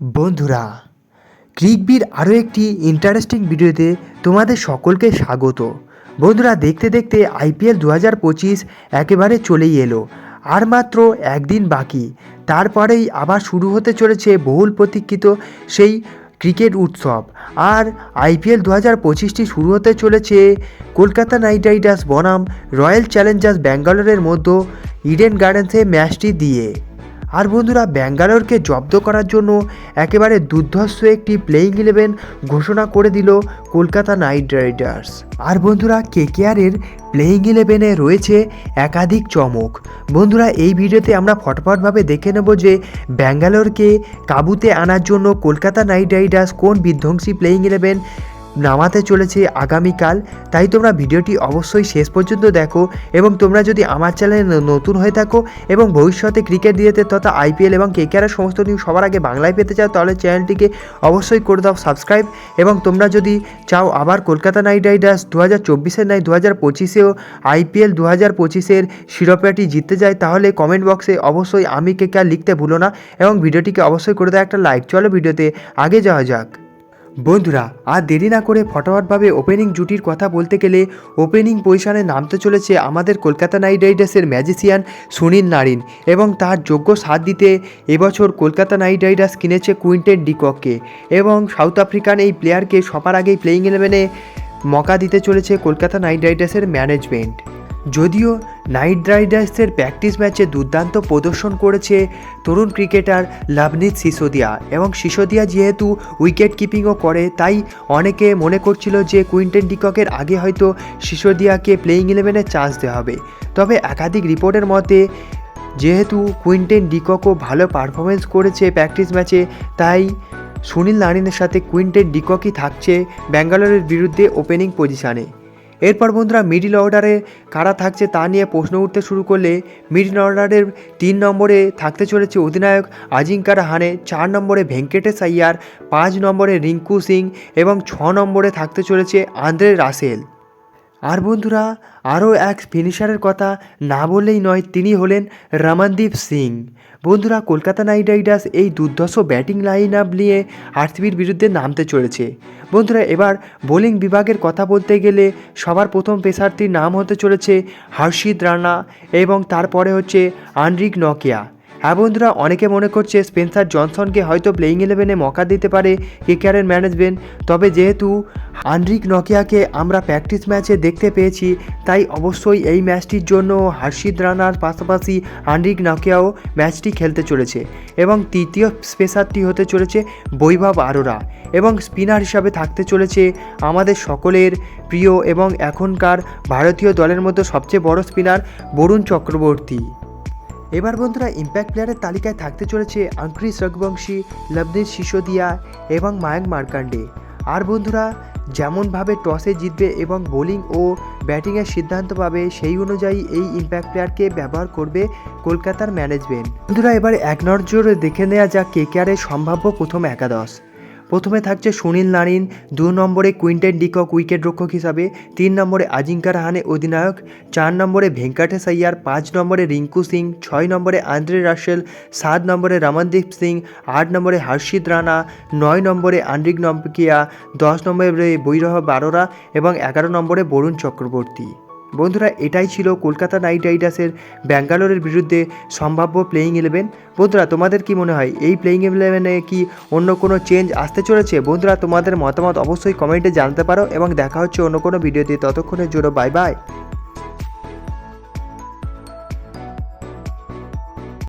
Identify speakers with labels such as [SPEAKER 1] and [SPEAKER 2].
[SPEAKER 1] বন্ধুরা, ক্রিকবির আরও একটি ইন্টারেস্টিং ভিডিওতে তোমাদের সকলকে স্বাগত। বন্ধুরা, দেখতে দেখতে আইপিএল 2025 একেবারে চলেই এলো। আর মাত্র একদিন বাকি, তারপরেই আবার শুরু হতে চলেছে বহুল প্রতীক্ষিত সেই ক্রিকেট উৎসব। আর আইপিএল 2025টি শুরু হতে চলেছে কলকাতা নাইট রাইডার্স বনাম রয়্যাল চ্যালেঞ্জার্স ব্যাঙ্গালোরের মধ্যে ইডেন গার্ডেন্সে ম্যাচটি দিয়ে। আর বন্ধুরা, ব্যাঙ্গালোরকে জব্দ করার জন্য একেবারে দুর্ধর্ষ একটি প্লেয়িং 11 ঘোষণা করে দিল কলকাতা নাইট রাইডার্স। আর বন্ধুরা, কেকেআরের প্লেয়িং 11-এ রয়েছে একাধিক চমক। বন্ধুরা, এই ভিডিওতে আমরা ফটফটভাবে দেখে নেব যে ব্যাঙ্গালোরকে কাবুতে আনার জন্য কলকাতা নাইট রাইডার্স কোন বিধ্বংসী প্লেয়িং 11 নামাতে চলেছে আগামীকাল। তাই তোমরা ভিডিওটি অবশ্যই শেষ পর্যন্ত দেখো, এবং তোমরা যদি আমার চ্যানেলে নতুন হয়ে থাকো এবং ভবিষ্যতে ক্রিকেট রিলেটেড তথা আইপিএল এবং কেকেআরের সমস্ত নিউজ সবার আগে বাংলায় পেতে চাও, তাহলে চ্যানেলটিকে অবশ্যই করে দাও সাবস্ক্রাইব। এবং তোমরা যদি চাও আবার কলকাতা নাইট রাইডার্স 2024-এর নয় 2025-এও আইপিএল 2025-এর শিরোপাটি জিততে যায়, তাহলে কমেন্ট বক্সে অবশ্যই আমি কেকেআর লিখতে ভুলো না, এবং ভিডিওটিকে অবশ্যই করে দাও একটা লাইক। চলো ভিডিওতে আগে যাওয়া যাক। বন্ধুরা, আর দেরি না করে ফটাফটভাবে ওপেনিং জুটির কথা বলতে গেলে ওপেনিং পজিশনে নামতে চলেছে আমাদের কলকাতা নাইট রাইডার্সের ম্যাজিশিয়ান সুনীল নারিন, এবং তার যোগ্য সাথ দিতে এবছর কলকাতা নাইট রাইডার্স কিনেছে কুইন্টেন ডিককে, এবং সাউথ আফ্রিকান এই প্লেয়ারকে সবার আগেই প্লেয়িং 11-এ মকা দিতে চলেছে কলকাতা নাইট রাইডার্সের ম্যানেজমেন্ট। যদিও নাইট রাইডার্সের প্র্যাকটিস ম্যাচে দুর্দান্ত প্রদর্শন করেছে তরুণ ক্রিকেটার লভনীত সিসোদিয়া, এবং সিসোদিয়া যেহেতু উইকেট কিপিংও করে, তাই অনেকে মনে করছিল যে কুইন্টেন ডিককের আগে হয়তো সিসোদিয়াকে প্লেয়িং 11-এ চান্স দেওয়া হবে। তবে একাধিক রিপোর্টের মতে যেহেতু কুইন্টেন ডিককও ভালো পারফরমেন্স করেছে প্র্যাকটিস ম্যাচে, তাই সুনীল নারিনের সাথে কুইন্টেন ডিককই থাকছে ব্যাঙ্গালোরের বিরুদ্ধে ওপেনিং পজিশানে। এরপর বন্ধুরা, মিডল অর্ডারে কারা থাকছে তা নিয়ে প্রশ্ন উঠতে শুরু করলে মিডল অর্ডারের 3 নম্বরে থাকতে চলেছে অধিনায়ক আজিঙ্কা রাহানে, 4 নম্বরে ভেঙ্কটেশ আইয়ার, 5 নম্বরে রিঙ্কু সিং, এবং 6 নম্বরে থাকতে চলেছে আন্দ্রে রাসেল। আর বন্ধুরা, আরও এক ফিনিশারের কথা না বললেই নয়, তিনি হলেন রমনদীপ সিং। বন্ধুরা, কলকাতা নাইট রাইডার্স এই দুর্ধর্ষ ব্যাটিং লাইন আপ নিয়ে আরসিবির বিরুদ্ধে নামতে চলেছে। বন্ধুরা, এবার বোলিং বিভাগের কথা বলতে গেলে সবার প্রথম পেসারটির নাম হতে চলেছে হর্ষিত রানা, এবং তারপরে হচ্ছে আন্দ্রিক নকিয়া। হ্যাঁ বন্ধুরা, অনেকে মনে করছে স্পেন্সার জনসনকে হয়তো প্লেয়িং 11-এ মকা দিতে পারে কেকেআরের ম্যানেজমেন্ট। তবে যেহেতু আন্দ্রিক নকিয়াকে আমরা প্র্যাকটিস ম্যাচে দেখতে পেয়েছি, তাই অবশ্যই এই ম্যাচটির জন্য হর্ষিত রানার পাশাপাশি আন্দ্রিক নকিয়াও ম্যাচটি খেলতে চলেছে। এবং তৃতীয় স্পেসারটি হতে চলেছে বৈভব আরোরা, এবং স্পিনার হিসাবে থাকতে চলেছে আমাদের সকলের প্রিয় এবং এখনকার ভারতীয় দলের মধ্যে সবচেয়ে বড় স্পিনার বরুণ চক্রবর্তী। এবার বন্ধুরা, ইম্প্যাক্ট প্লেয়ারের তালিকায় থাকতে চলেছে আঙ্ক্রিস রঘুবংশী, লভনীত সিসোদিয়া এবং মায়াঙ্ক মার্কান্ডে। আর বন্ধুরা, যেমনভাবে টসে জিতবে এবং বোলিং ও ব্যাটিংয়ের সিদ্ধান্ত পাবে, সেই অনুযায়ী এই ইম্প্যাক্ট প্লেয়ারকে ব্যবহার করবে কলকাতার ম্যানেজমেন্ট। বন্ধুরা, এবার এক নজরে দেখে নেওয়া যাক কেকেআরের সম্ভাব্য প্রথম একাদশ। প্রথমে থাকছে সুনীল নারিন, 2 নম্বরে কুইন্টেন ডিকক উইকেট রক্ষক হিসাবে, 3 নম্বরে আজিঙ্কা রাহানে অধিনায়ক, 4 নম্বরে ভেঙ্কটেশ আইয়ার, 5 নম্বরে রিঙ্কু সিং, 6 নম্বরে আন্দ্রে রাসেল, 7 নম্বরে রমনদীপ সিং, 8 নম্বরে হর্ষিত রানা, 9 নম্বরে আন্দ্রিক নকিয়া, 10 নম্বরে বৈভব আরোরা, এবং 11 নম্বরে বরুণ চক্রবর্তী। বন্ধুরা, এটাই ছিল কলকাতা নাইট রাইডার্সের ব্যাঙ্গালোরের বিরুদ্ধে সম্ভাব্য প্লেয়িং 11। বন্ধুরা, তোমাদের কি মনে হয় এই প্লেয়িং 11-এ কি অন্য কোনো চেঞ্জ আসতে চলেছে? বন্ধুরা, তোমাদের মতামত অবশ্যই কমেন্টে জানতে পারো, এবং দেখা হচ্ছে অন্য কোনো ভিডিওতে। ততক্ষণের জন্য বাই বাই।